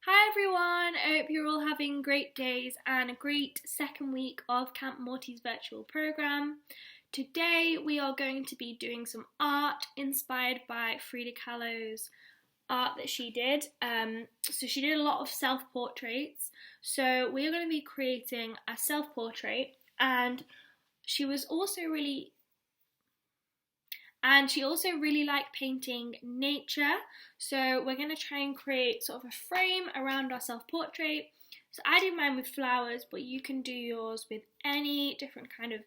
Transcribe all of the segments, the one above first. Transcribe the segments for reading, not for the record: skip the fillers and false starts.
Hi everyone, I hope you're all having great days and a great second week of Camp Morty's virtual program. Today we are going to be doing some art inspired by Frida Kahlo's art that she did. So she did a lot of self-portraits. So we are going to be creating a self-portrait, and she was also really she also really liked painting nature. So we're going to try and create sort of a frame around our self-portrait. So I did mine with flowers, but you can do yours with any different kind of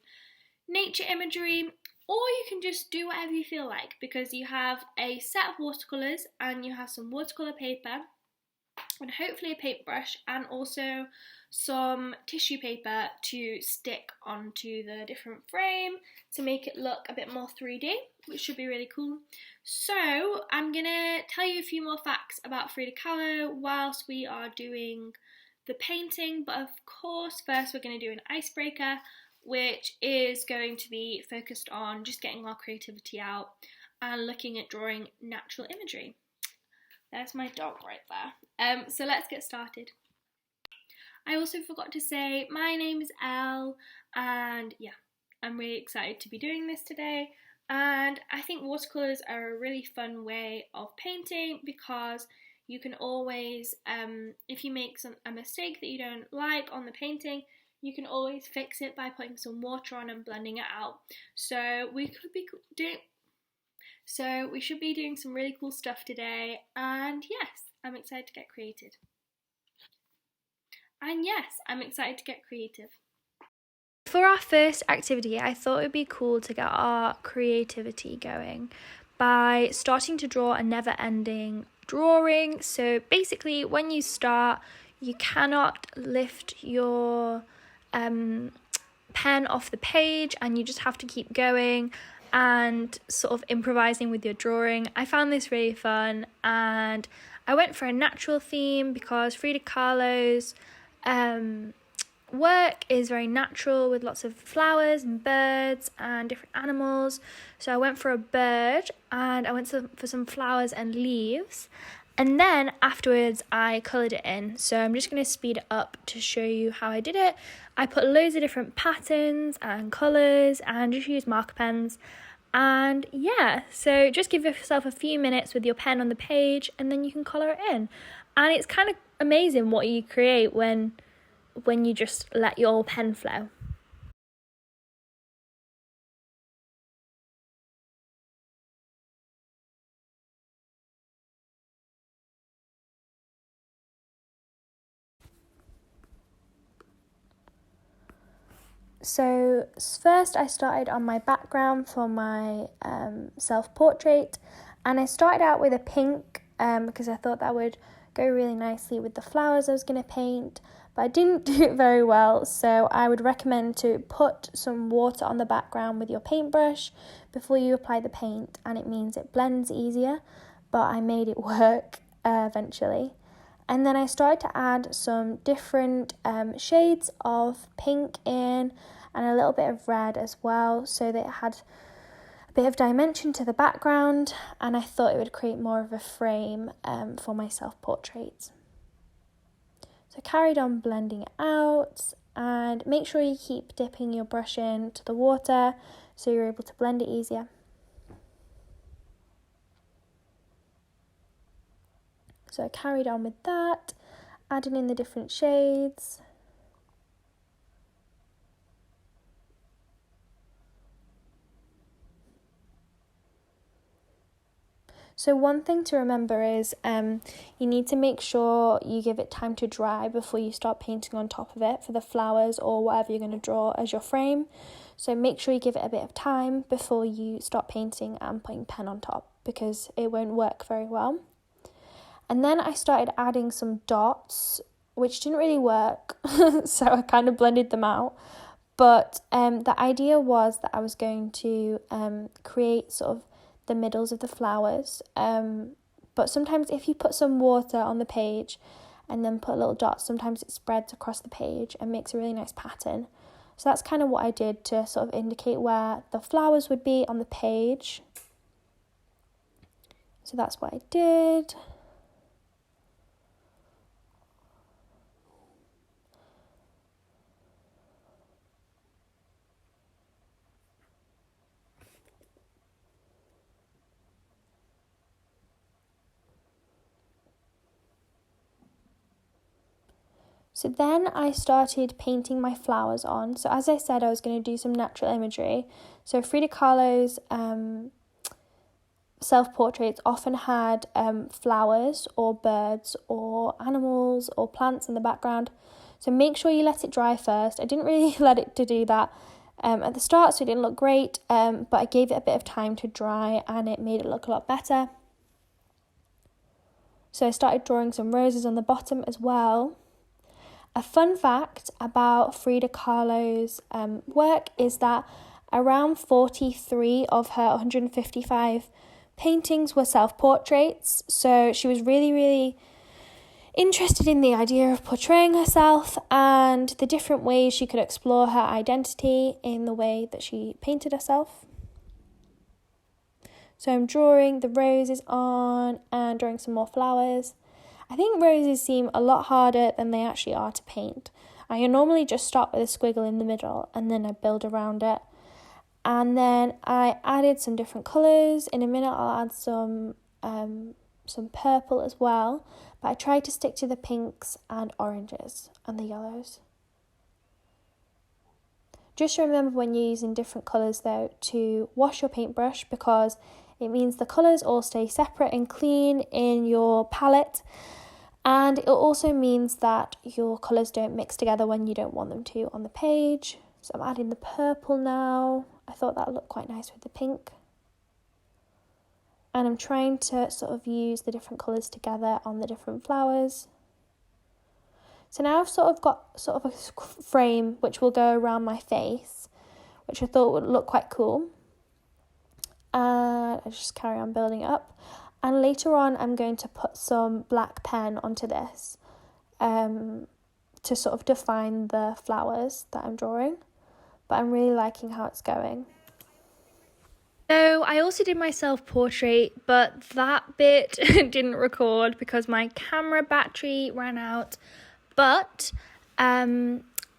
nature imagery, or you can just do whatever you feel like, because you have a set of watercolours and you have some watercolour paper and hopefully a paintbrush and also some tissue paper to stick onto the different frame to make it look a bit more 3D, which should be really cool. So I'm gonna tell you a few more facts about Frida Kahlo whilst we are doing the painting, but of course first we're going to do an icebreaker, which is going to be focused on just getting our creativity out and looking at drawing natural imagery. There's my dog right there. So let's get started. I also forgot to say my name is Elle, and yeah, I'm really excited to be doing this today. And I think watercolours are a really fun way of painting, because you can always, if you make a mistake that you don't like on the painting, you can always fix it by putting some water on and blending it out. So we should be doing some really cool stuff today, and yes, I'm excited to get creative. For our first activity, I thought it would be cool to get our creativity going by starting to draw a never-ending drawing. So basically, when you start, you cannot lift your pen off the page, and you just have to keep going and sort of improvising with your drawing. I found this really fun, and I went for a natural theme because Frida Kahlo's work is very natural, with lots of flowers and birds and different animals. So I went for a bird, and I went for some flowers and leaves, and then afterwards I coloured it in. So I'm just going to speed it up to show you how I did it. I put loads of different patterns and colours and just used marker pens. And yeah, so just give yourself a few minutes with your pen on the page, and then you can colour it in. And it's kind of amazing what you create when you just let your pen flow. So first I started on my background for my self-portrait, and I started out with a pink because I thought that would go really nicely with the flowers I was going to paint, but I didn't do it very well. So I would recommend to put some water on the background with your paintbrush before you apply the paint, and it means it blends easier, but I made it work eventually. And then I started to add some different shades of pink in, and a little bit of red as well, so that it had a bit of dimension to the background, and I thought it would create more of a frame for my self-portrait. So I carried on blending it out, and make sure you keep dipping your brush into the water so you're able to blend it easier. So I carried on with that, adding in the different shades. So one thing to remember is you need to make sure you give it time to dry before you start painting on top of it for the flowers or whatever you're going to draw as your frame. So make sure you give it a bit of time before you start painting and putting pen on top, because it won't work very well. And then I started adding some dots, which didn't really work, so I kind of blended them out. But the idea was that I was going to create sort of the middles of the flowers. But sometimes if you put some water on the page and then put little dots, sometimes it spreads across the page and makes a really nice pattern. So that's kind of what I did to sort of indicate where the flowers would be on the page. So that's what I did. So then I started painting my flowers on. So as I said, I was going to do some natural imagery. So Frida Kahlo's self-portraits often had flowers or birds or animals or plants in the background. So make sure you let it dry first. I didn't really let it to do that at the start, so it didn't look great, but I gave it a bit of time to dry and it made it look a lot better. So I started drawing some roses on the bottom as well. A fun fact about Frida Kahlo's work is that around 43 of her 155 paintings were self-portraits. So she was really, really interested in the idea of portraying herself and the different ways she could explore her identity in the way that she painted herself. So I'm drawing the roses on and drawing some more flowers. I think roses seem a lot harder than they actually are to paint. I normally just start with a squiggle in the middle and then I build around it. And then I added some different colours. In a minute I'll add some purple as well. But I tried to stick to the pinks and oranges and the yellows. Just remember when you're using different colours though to wash your paintbrush, because it means the colours all stay separate and clean in your palette. And it also means that your colours don't mix together when you don't want them to on the page. So I'm adding the purple now. I thought that looked quite nice with the pink. And I'm trying to sort of use the different colours together on the different flowers. So now I've sort of got sort of a frame which will go around my face, which I thought would look quite cool. And I just carry on building it up. And later on, I'm going to put some black pen onto this to sort of define the flowers that I'm drawing. But I'm really liking how it's going. So I also did my self-portrait, but that bit didn't record because my camera battery ran out. But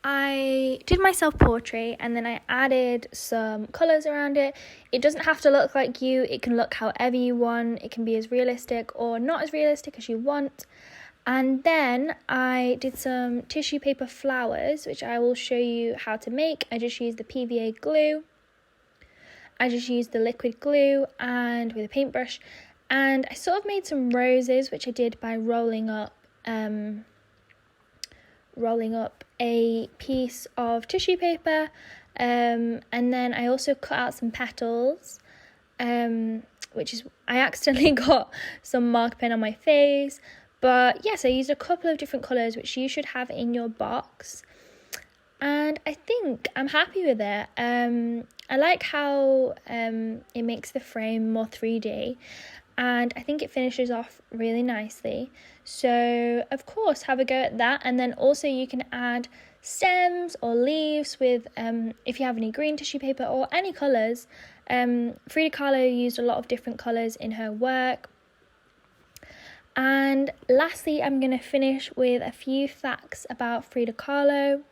I did my self-portrait and then I added some colours around it. It doesn't have to look like you. It can look however you want. It can be as realistic or not as realistic as you want. And then I did some tissue paper flowers, which I will show you how to make. I just used the PVA glue. I just used the liquid glue and with a paintbrush. And I sort of made some roses, which I did by rolling up a piece of tissue paper, and then I also cut out some petals, which is, I accidentally got some marker pen on my face, but yes, I used a couple of different colours which you should have in your box, and I think I'm happy with it. I like how it makes the frame more 3D, and I think it finishes off really nicely. So of course have a go at that, and then also you can add stems or leaves with if you have any green tissue paper or any colours. Frida Kahlo used a lot of different colours in her work. And lastly, I'm going to finish with a few facts about Frida Kahlo.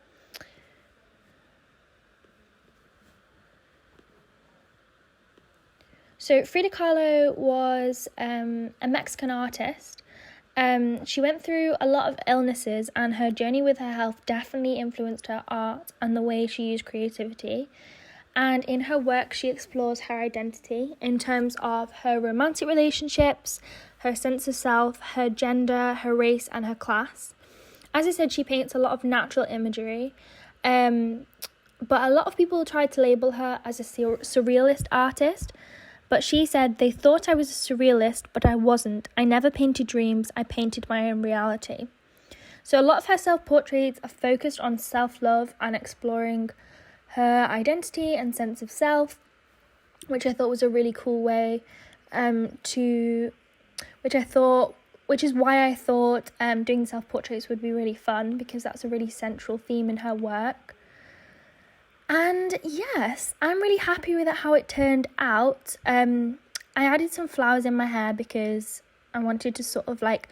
So Frida Kahlo was a Mexican artist. She went through a lot of illnesses, and her journey with her health definitely influenced her art and the way she used creativity. And in her work, she explores her identity in terms of her romantic relationships, her sense of self, her gender, her race, and her class. As I said, she paints a lot of natural imagery, but a lot of people tried to label her as a surrealist artist. But she said, they thought I was a surrealist, but I wasn't. I never painted dreams, I painted my own reality. So a lot of her self-portraits are focused on self-love and exploring her identity and sense of self, which I thought was a really cool way which is why I thought doing self-portraits would be really fun, because that's a really central theme in her work. And yes, I'm really happy with how it turned out. I added some flowers in my hair because I wanted to sort of like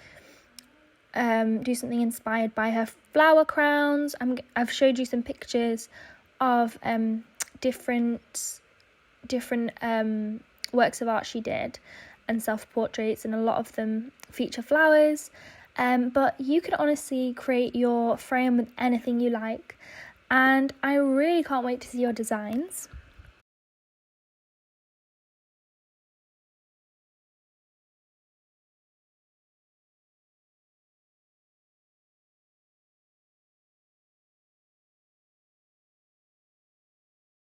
do something inspired by her flower crowns. I've showed you some pictures of different works of art she did and self-portraits, and a lot of them feature flowers. But you could honestly create your frame with anything you like, and I really can't wait to see your designs.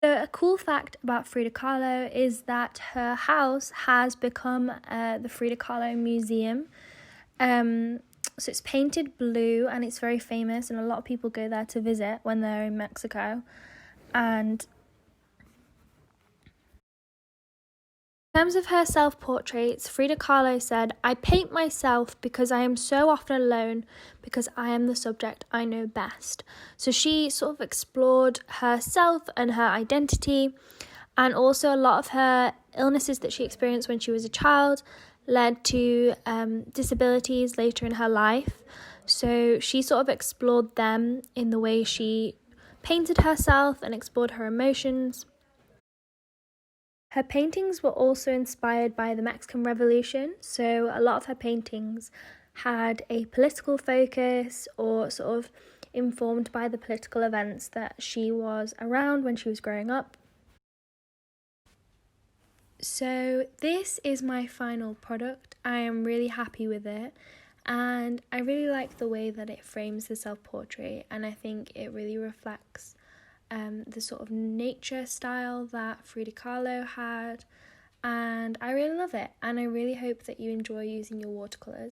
So a cool fact about Frida Kahlo is that her house has become the Frida Kahlo Museum. So it's painted blue and it's very famous, and a lot of people go there to visit when they're in Mexico. And in terms of her self-portraits, Frida Kahlo said, "I paint myself because I am so often alone, because I am the subject I know best." So she sort of explored herself and her identity, and also a lot of her illnesses that she experienced when she was a child led to disabilities later in her life. So she sort of explored them in the way she painted herself and explored her emotions. Her paintings were also inspired by the Mexican Revolution, so a lot of her paintings had a political focus or sort of informed by the political events that she was around when she was growing up. So this is my final product. I am really happy with it, and I really like the way that it frames the self-portrait, and I think it really reflects the sort of nature style that Frida Kahlo had, and I really love it, and I really hope that you enjoy using your watercolours.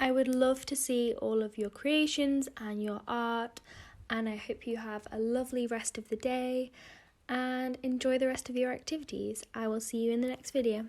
I would love to see all of your creations and your art, and I hope you have a lovely rest of the day and enjoy the rest of your activities. I will see you in the next video.